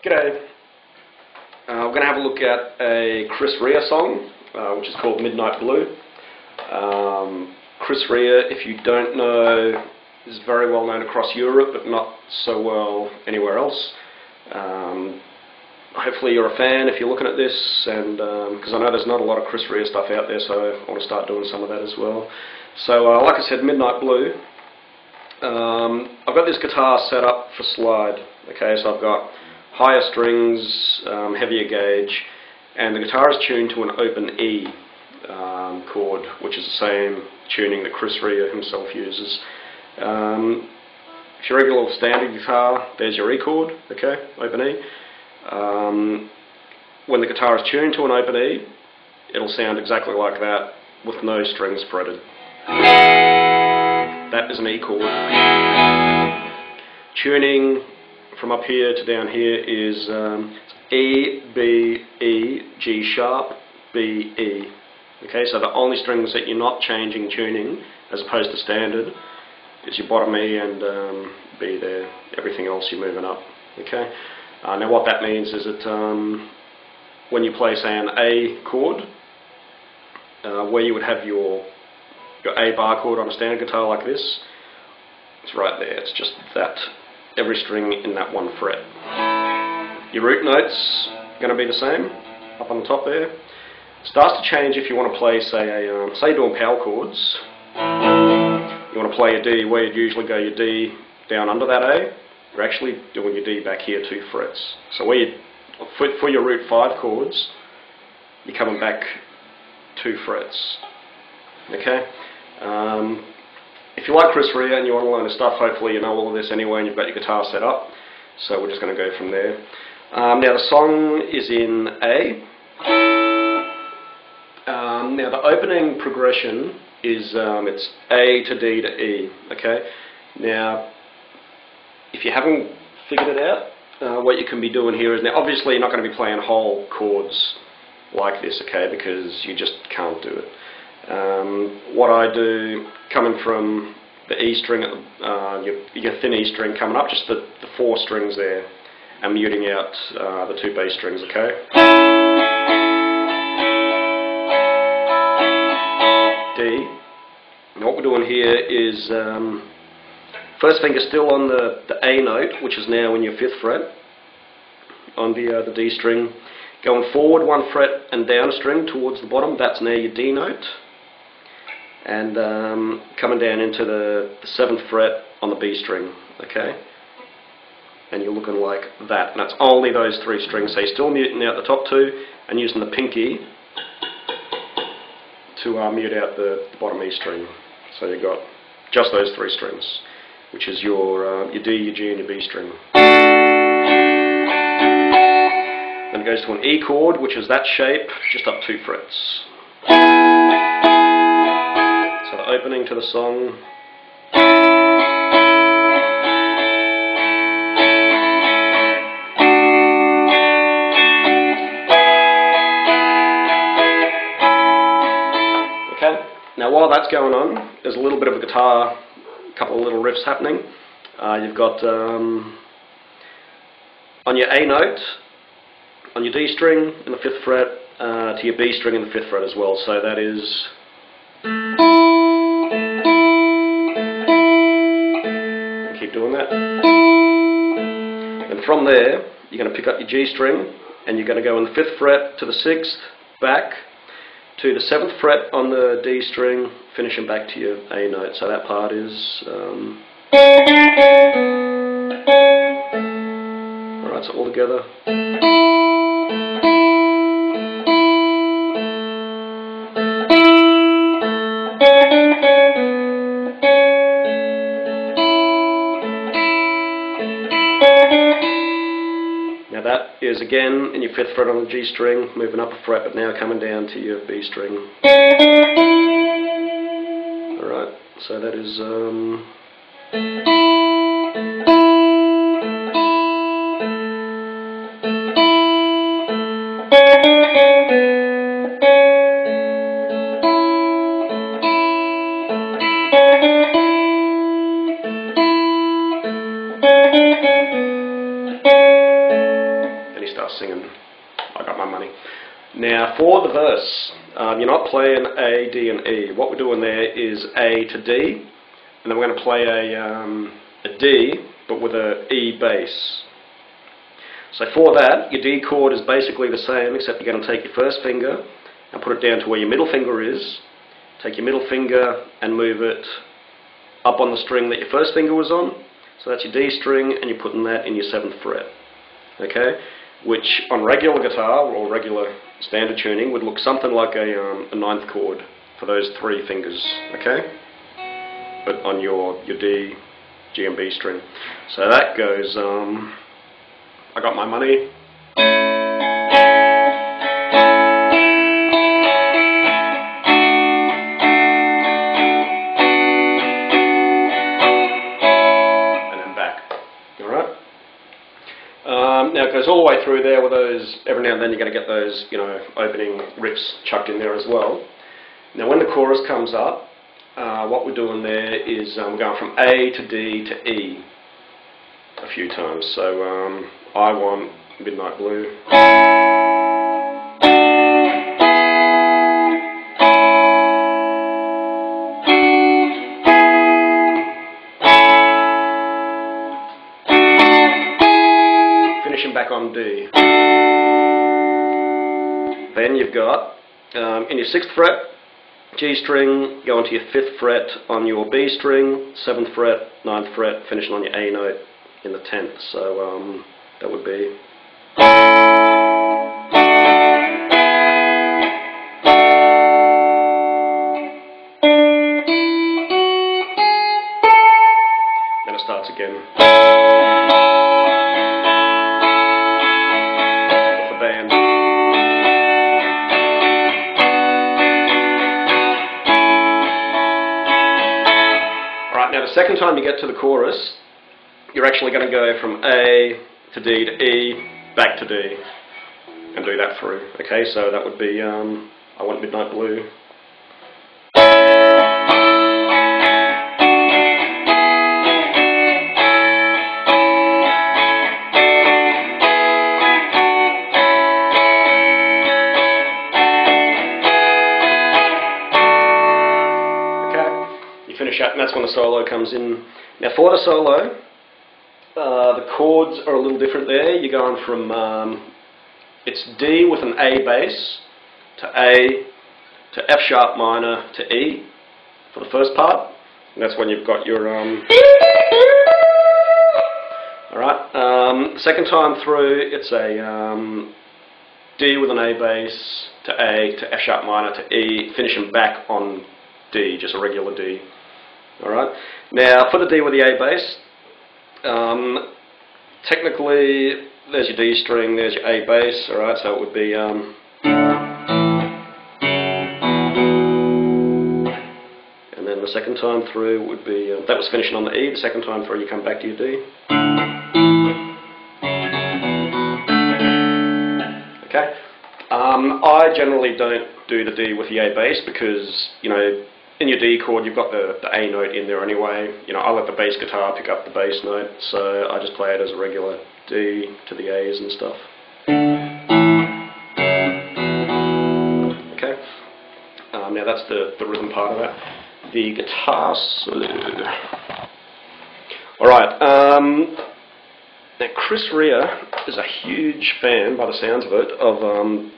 G'day. We're going to have a look at a Chris Rea song, which is called Midnight Blue. Chris Rea, if you don't know, is very well known across Europe, but not so well anywhere else. Hopefully you're a fan if you're looking at this, and because I know there's not a lot of Chris Rea stuff out there, so I want to start doing some of that as well. So, like I said, Midnight Blue. I've got this guitar set up for slide. Okay, so I've got higher strings, heavier gauge, and the guitar is tuned to an open E chord, which is the same tuning that Chris Rea himself uses. If you're a regular standard guitar, there's your E chord, okay, open E. When the guitar is tuned to an open E, it'll sound exactly like that with no strings fretted. That is an E chord. Tuning from up here to down here is E, B, E, G sharp, B, E. Okay, so the only strings that you're not changing tuning, as opposed to standard, is your bottom E and B there. Everything else you're moving up. Okay. Now what that means is that when you play, say, an A chord, where you would have your A bar chord on a standard guitar like this, it's right there. It's just that. Every string in that one fret. Your root notes are going to be the same, up on the top there. It starts to change if you want to play, say, say you're doing power chords. You want to play a D where you'd usually go your D down under that A. You're actually doing your D back here 2 frets. So where you, for your root 5 chords, you're coming back 2 frets. Okay? If you like Chris Rea and you want to learn his stuff, hopefully you know all of this anyway and you've got your guitar set up. So we're just going to go from there. Now the song is in A. Now the opening progression is it's A to D to E. Okay. Now if you haven't figured it out, what you can be doing here is, now obviously you're not going to be playing whole chords like this, okay, because you just can't do it. What I do, coming from the E string, your thin E string coming up, just the 4 strings there, and muting out the 2 bass strings, okay? D. And what we're doing here is, first finger still on the A note, which is now in your 5th fret, on the D string. Going forward 1 fret and down a string towards the bottom, that's now your D note. And coming down into the 7th fret on the B string, okay? And you're looking like that. And that's only those 3 strings. So you're still muting out the top 2 and using the pinky to mute out the bottom E string. So you've got just those 3 strings, which is your D, your G, and your B string. Then it goes to an E chord, which is that shape, just up 2 frets. So the opening to the song. Okay, now while that's going on, there's a little bit of a guitar, a couple of little riffs happening. You've got on your A note, on your D string in the 5th fret, to your B string in the 5th fret as well. So that is... Keep doing that. And from there, you're going to pick up your G string, and you're going to go on the 5th fret to the 6th, back to the 7th fret on the D string, finishing back to your A note. So that part is... Alright, so all together. Now that is again in your 5th fret on the G string, moving up a fret, but now coming down to your B string. Alright, so that is... starts singing, I got my money. Now for the verse, you're not playing A, D and E. What we're doing there is A to D, and then we're going to play a D, but with a E bass. So for that, your D chord is basically the same, except you're going to take your first finger and put it down to where your middle finger is. Take your middle finger and move it up on the string that your first finger was on. So that's your D string, and you're putting that in your 7th fret. Okay? Which on regular guitar, or regular standard tuning, would look something like a 9th chord for those 3 fingers. Okay? But on your D, G and B string. So that goes, I got my money. And then back. Alright? Now it goes all the way through there with those, every now and then you're going to get those, you know, opening riffs chucked in there as well. Now when the chorus comes up, what we're doing there is we're going from A to D to E a few times. So I want Midnight Blue. Finishing back on D. Then you've got in your 6th fret, G string, go onto your 5th fret on your B string, 7th fret, 9th fret, finishing on your A note in the 10th. So that would be. Then it starts again. With the band. Now the second time you get to the chorus, you're actually going to go from A to D to E, back to D, and do that through. Okay, so that would be I Want Midnight Blue. Finish up, and that's when the solo comes in. Now for the solo, the chords are a little different there. You're going from, it's D with an A bass, to A, to F sharp minor, to E for the first part. And that's when you've got your, alright, second time through, it's a D with an A bass, to A, to F sharp minor, to E, finishing back on D, just a regular D. Alright, now for the D with the A bass, technically there's your D string, there's your A bass, alright, so it would be and then the second time through would be, that was finishing on the E, the second time through you come back to your D. Okay, I generally don't do the D with the A bass because, you know, in your D chord, you've got the A note in there anyway. You know, I let the bass guitar pick up the bass note, so I just play it as a regular D to the A's and stuff. Okay. Now that's the rhythm part of that. The guitar solo. All right. Now Chris Rea is a huge fan, by the sounds of it, of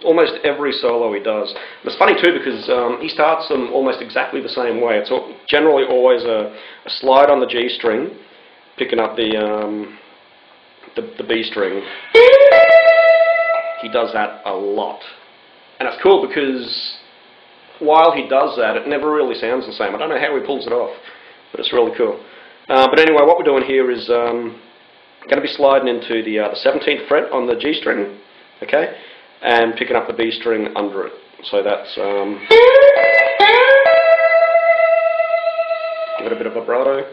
almost every solo he does. And it's funny too because he starts them almost exactly the same way. It's generally always a slide on the G string, picking up the B string. He does that a lot. And it's cool because while he does that, it never really sounds the same. I don't know how he pulls it off, but it's really cool. But anyway, what we're doing here is going to be sliding into the 17th fret on the G string, okay, and picking up the B string under it. So that's give it a bit of vibrato.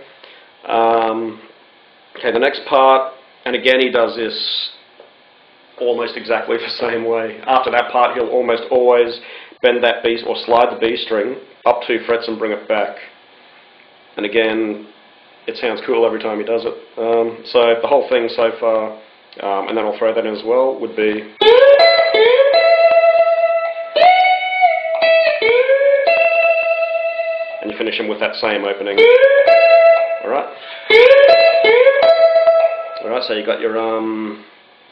Okay, the next part, and again he does this almost exactly the same way. After that part, he'll almost always bend that B or slide the B string up 2 frets and bring it back. And again, it sounds cool every time he does it. So the whole thing so far, and then I'll throw that in as well, would be... And you finish them with that same opening. Alright? Alright, so you got your,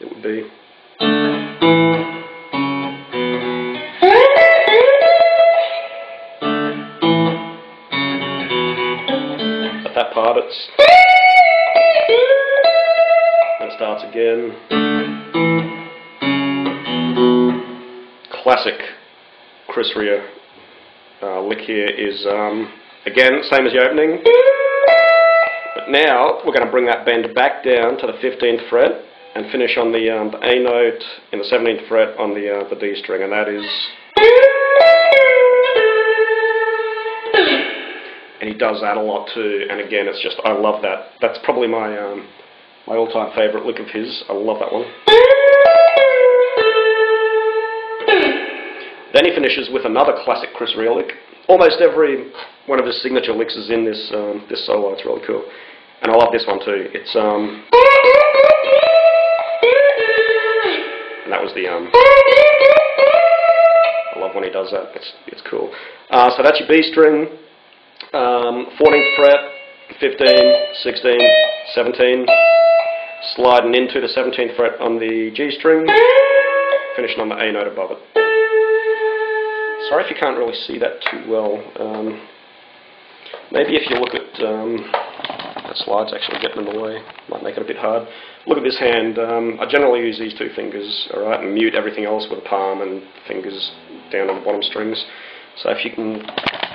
it would be... At that part it's... And it starts again. Classic Chris Rea lick here is, again, same as the opening. But now we're going to bring that bend back down to the 15th fret and finish on the A note in the 17th fret on the D string, and that is... And he does that a lot too, and again it's just, I love that. That's probably my my all-time favourite lick of his. I love that one. Then he finishes with another classic Chris Rea lick. Almost every one of his signature licks is in this this solo. It's really cool, and I love this one too. It's and that was the I love when he does that. It's cool. So that's your B string, 14th fret, 15, 16, 17. Sliding into the 17th fret on the G string, finishing on the A note above it. Sorry if you can't really see that too well. Maybe if you look at the slides actually getting in the way, might make it a bit hard. Look at this hand. I generally use these two fingers, alright, and mute everything else with the palm and fingers down on the bottom strings. So if you can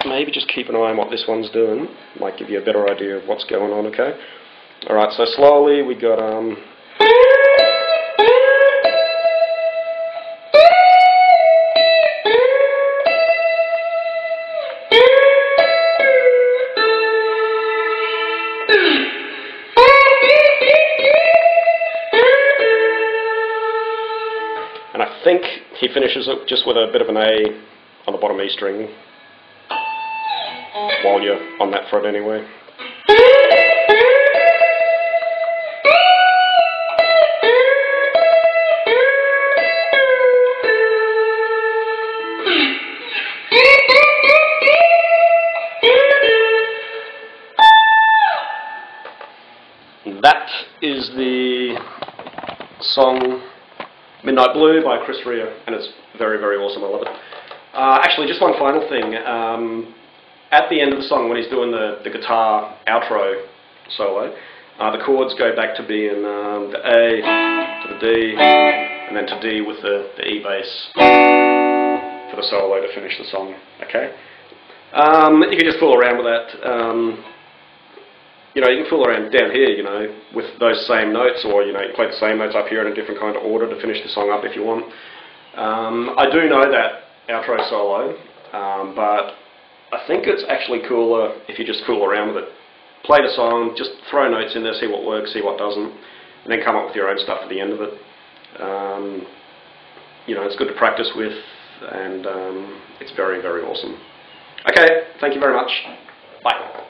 maybe just keep an eye on what this one's doing, might give you a better idea of what's going on, okay? Alright, so slowly we got and I think he finishes it just with a bit of an A on the bottom E string while you're on that fret anyway. That is the song Midnight Blue by Chris Rea, and it's very, very awesome. I love it. Actually, just one final thing. At the end of the song, when he's doing the guitar outro solo, the chords go back to being the A to the D, and then to D with the E bass for the solo to finish the song. Okay. You can just fool around with that. You know, you can fool around down here, you know, with those same notes, or, you know, you play the same notes up here in a different kind of order to finish the song up if you want. I do know that outro solo, but I think it's actually cooler if you just fool around with it. Play the song, just throw notes in there, see what works, see what doesn't, and then come up with your own stuff at the end of it. You know, it's good to practice with, and it's very, very awesome. Okay, thank you very much. Bye.